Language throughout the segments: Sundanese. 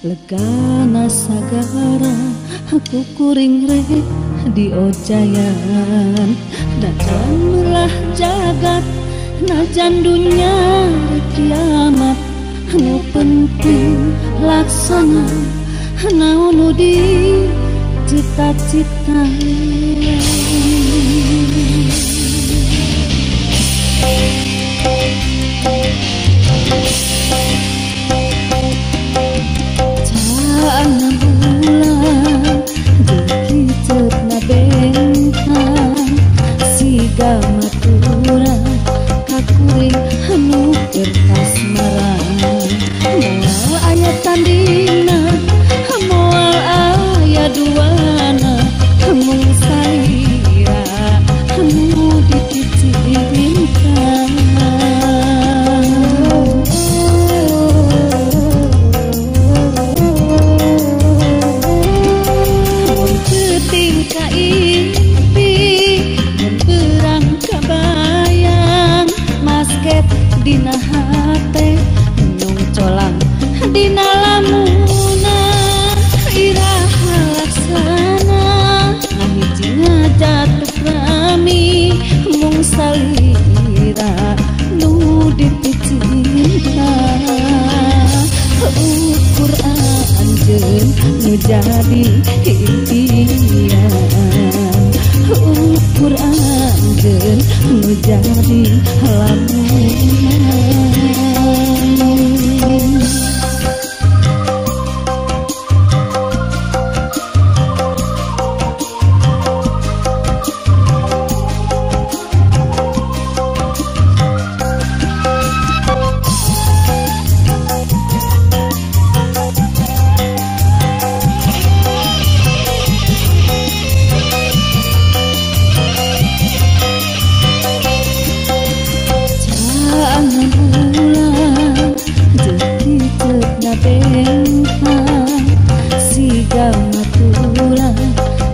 legana sagara aku kuring rek di ojayan najan melah jagat najan dunya kiamat nu penting laksana naon di cita-cita Cana bulan dikicet na bentang siga matura kakuring anu kertas marang moal aya tandina moal aya duana mung salira anu dititipkan dina hate nung colang dina lamunan iraha laksana ngahiji ngajatuh rami mung salira nu dipicinta Quran jeung nu jadi impian Quran jeung nu jadi lamunan siga matura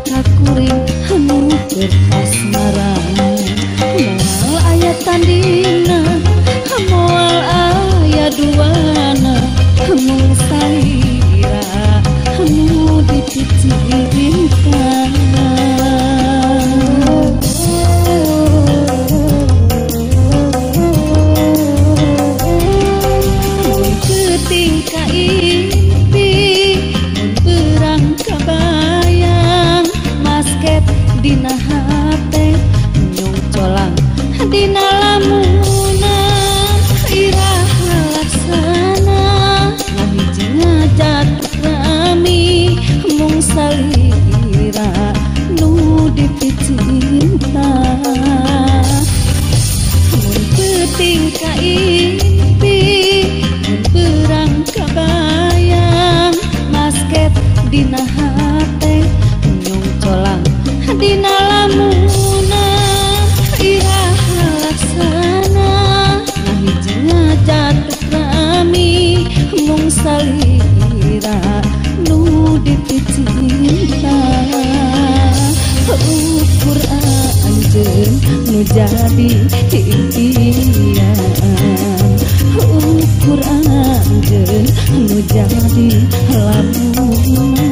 kakuring anu kertas marang moal aya tandina moal aya duana mung salira anu dititipkan ketingka dina hate nyung colang dina lamunan iraha laksana ngahiji ngajatuh rami mung salira nu dipicinta mun peuting ka impi mun perang kabayang masket dina hate nyung colang dina lamunan iraha laksana ngahiji ngajatuh rami mung salira nu dipicinta Quran jeung nu jadi impian Quran jeung nu jadi lamunan